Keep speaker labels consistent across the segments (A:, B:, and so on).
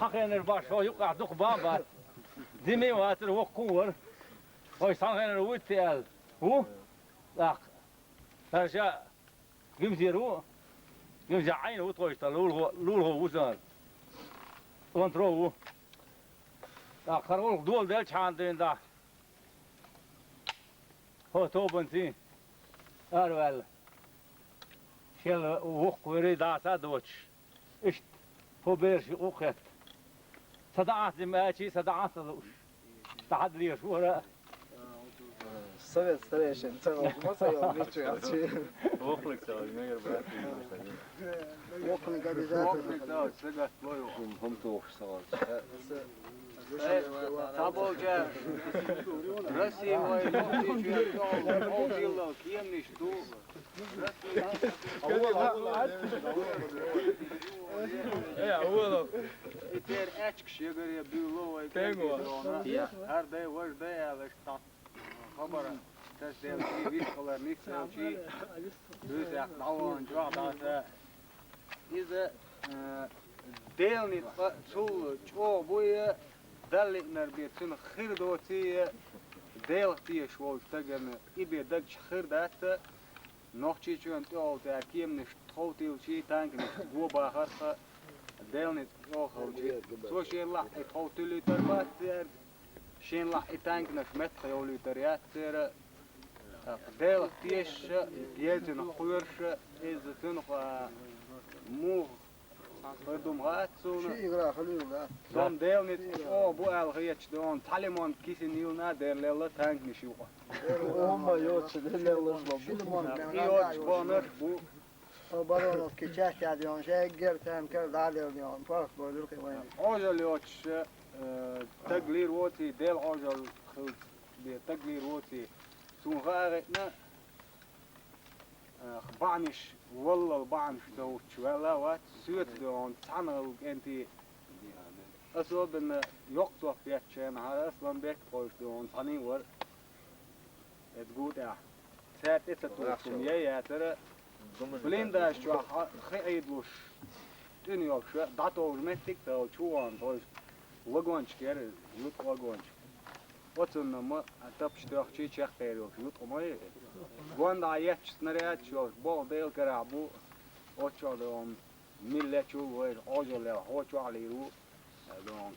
A: حقنا باش هو يقع دق بابا دمي واتر وقور هو سانغنا ويتال هو لا هرجع يمزيرو يمزع عينه وطويش لول هو وزان وانترو لا خرول دول دل شاندين دا هو توبنتي أروال شيل وق وري دا سادوتش إيش هو بيرش وقت صدعت ماشي صدعت لوش تحد لي شو ورا
B: Sovet starejšin, crno, mocaju, niču ja či.
C: Oklik se, ali ne grbe.
B: Oklik ga bi zato.
D: Oklik da, svega tvoju.
C: Hom to što.
D: Tabolca, Rusija ovaj noći je to ovdje kijemniš tu. Iter eçk şeger ya büyülü var. Tengo. Her day var day ya işte. Habara. Tas del vit kolar nitselci. Dus ya dawan jada. İze delnit sul ço boya dallikner bir tün khirdotiye deltiye şo iştagerne ibe dag khirdat nochchi chun to ta kiemne shtotil chi tankne goba khasa delnit yo khawji so shela et hotuliter batter shenla etankne met khayoliter ter del tiesh yelten khuyersh iz tun mu Pardon, raadzonen.
B: Zie graag gelul,
D: Dan deel niet, oh, boe algeetje, dan Taliban kiezen nieuw na, der lelle tank niet zoeken.
B: Oma joodse, de lellers van Bilemon.
D: Iots bonner, boe.
B: Baronov ki çeşkediyon, gertem ker dalyon, fark boydur ki vay.
D: Ojal iots, taglir woti, del ojal khult, bir taglir woti. Toen gaar na, banish. والله البعم شدو شوالا وات سويت دون تعمل انتي أسوأ إن يقطع في أشياء على أصلا بيك قوش دون ثاني ور تقول يا سات إتتوكم يا ترى بلين ده شو خيد وش دنيا شو داتو جمتك تو شو عن توش وجوانش كير يوت وجوانش واتن ما تبش تأخذ شيء خير يوت وما Gwanda jetch snarjat čo bol del karabu ocho don millechu wer ojo le ocho aliru don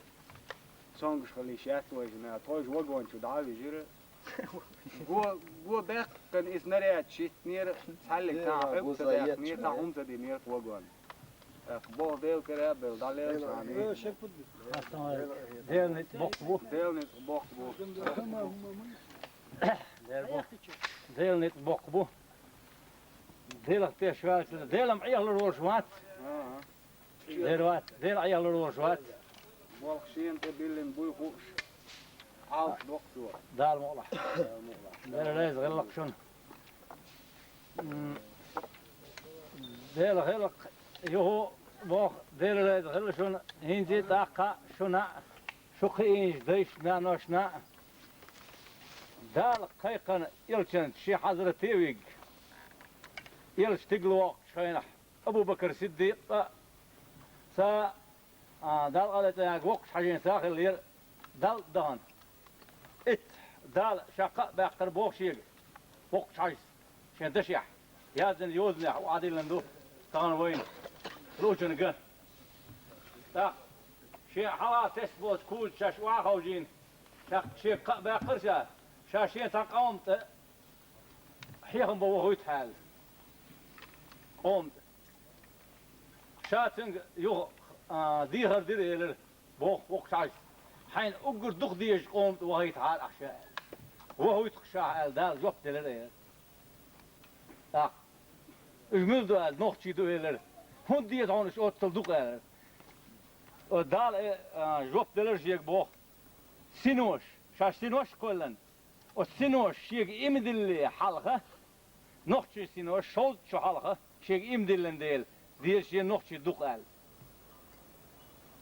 D: songs khalishat wer na toj wagon chu davi jire go bek kan is snarjat shit neer salik ta bek neer ta umta di neer wagon bol del karabel daler shani del nit bokbu
A: ديل نت بقبو ديل تشوات ديل معيال الروشوات ديل عيال الروشوات
D: والخشين تبيلن بوي خوش عاوش بقتو
A: دال مولح ديل ليز غلق شن ديل غلق يهو بوخ ديل ليز غلق شن هنزي داقا شنا شقينج ديش نانوشنا دال قيقن يلشن شي حضرة تيويق يلش تقلو شينح أبو بكر صديق سا دال قالت يا وقت حاجين ساخر لير دال دان ات دال شقاء باقر بوق شيء وقت حاجز شين دشيح يازن يوزنح وعادي لندو كان وين روشن قن تا شي حلا تسبوت كول شاش واخوجين شي باقر شا شاشين تقومت حيهم بوهوت حال قومت شاتنج يو ديهر دير بوخ وقت عايز حين أقر دخ ديج قومت وهيت حال أخشاء وهوت خشاء دال جوب دير اجمل دال نوختي دير هون ديت هونش أوتل دق دال جوب دير جيك بوخ سينوش شاش سينوش كلن والسينوش شيء إمدل حلقة نقطة سينوش شود شو حلقة شيء إمدلن ديل شيء نقطة دقال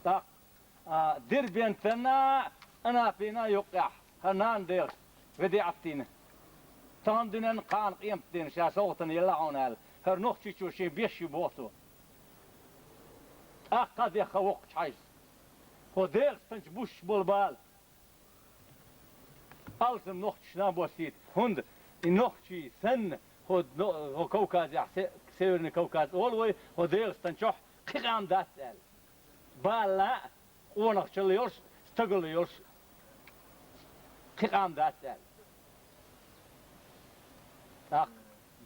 A: تا دير بينتنا أنا فينا يقع هنان دير بدي عتينا تان دينن قان قيمتين شا صوتن يلعون هال هر نقطة شو شيء بيش بوتو قد يخوق حيز هو دير ستنش بوش بالبال ألسم نوختش نابوسيت هند النوختشي سن هو كوكاز يعني سيرني كوكاز أولوي هو دير ستنشوح قيام داسل بالا ونختشليوش استقليوش قيام داسل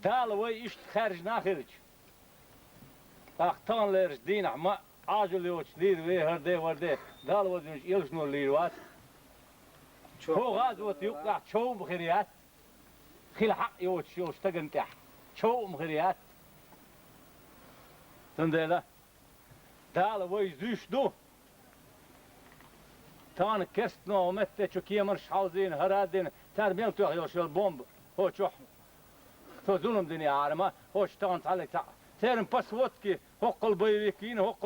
A: دالوي إشت خارج ناخرج أختان ليرش دينا ما عاجل يوش لير ويهردي وردي دالوي دينش يلشنو ليروات هو غازوة يقع شو بخيريات خيل حق يوش تقنتح شو بخيريات تندلا دالوي زيش دو تان كستنو متى شو كيمرش حوزين هرادين تربيل توخ يوش البومب هو شو تو ظلم دنيا عارمة هوش تان تعلق سيرن باسوتكي هقل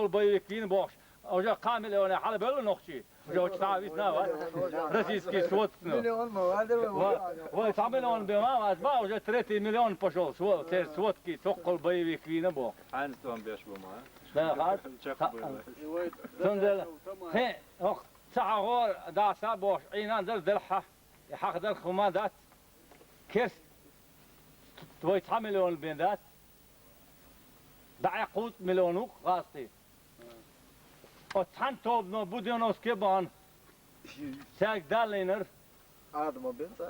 A: بيوكين بوش اوجا قامل وانا حال بلو نخشي جو تعاويت ناوا رسيسكي سوتكنو
B: مليون مواد
A: و تعملون بما ما اوجا 30 مليون باشول سوتكي تقل بيوكين بو
C: حانستون بيش بما
A: لا هاد تندل هي وقت ساعة غور دا سابوش عينان دلحة يحق دل خمادات كيس توي 9 مليون بيندات دعي قوت مليونوك غاستي وتحن توب نو بوديونوس كيبان ساك دالينر
B: عاد ما بنت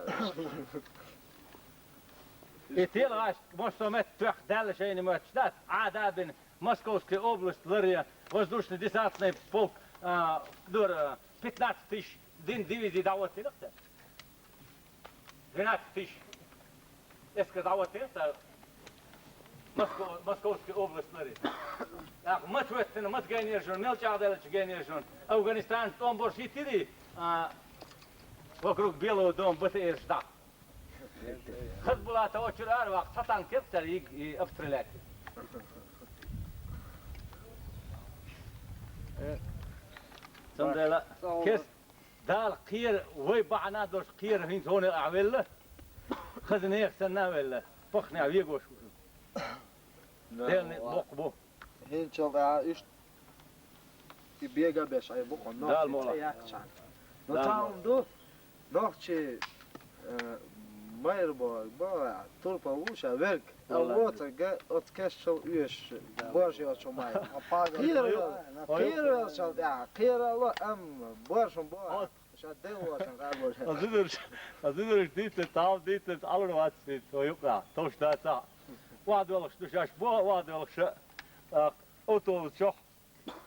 A: يتيل غاش مستمت توح دال شيء ما تشتات عادابن موسكوسكي اوبلاست لريا воздушный десантный полк дور 15 тысяч дин дивизий дعوتي لقطة 12 тысяч اسك دعوتي Moskovski областları. Ya maç vettini, maç gaynerjun, melç ağdalıç gaynerjun. Afganistan tom boş yitiri. Вокруг Белого дома БТР штаб. Хазбулата очерар вак сатан кепсер и обстрелять. Сандела кес дал قير وي بعنا دوش قير هين هون اعمل خذني يخسنا ولا فخني عيقوش دلني بوق
B: هين شوف إيش يبيجا بيش أي بقى
A: دال مولا
B: نتاعهم دو نوختشي مايربو با توربا وشا ورك الوتر جا أتكشف إيش بورشي وشو ماي قير شو ده قير الله بورشون بور شو ده وشان قابل
A: Azıdır dit tav dit alır vat dit o yok ya toşta ta vadoluk düşaş bu vadoluk şu otobüs çok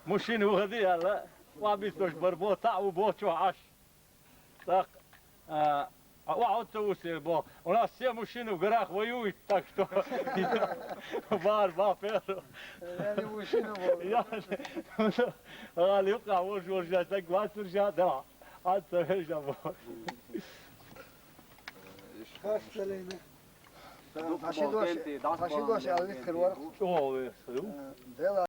A: مشين وغدي هلا وابيستوش بربو تاع وبو شو عش так وعود توسي بو у нас все мужчины в горах воюют так что бар бафер
B: يعني مشينا
A: قال يقع وش جاتك واسر جات ده عاد سهل جابو
B: Kaçtalıydı. Faşidoş, faşidoş aldık kırvar.
A: اوه
B: Dela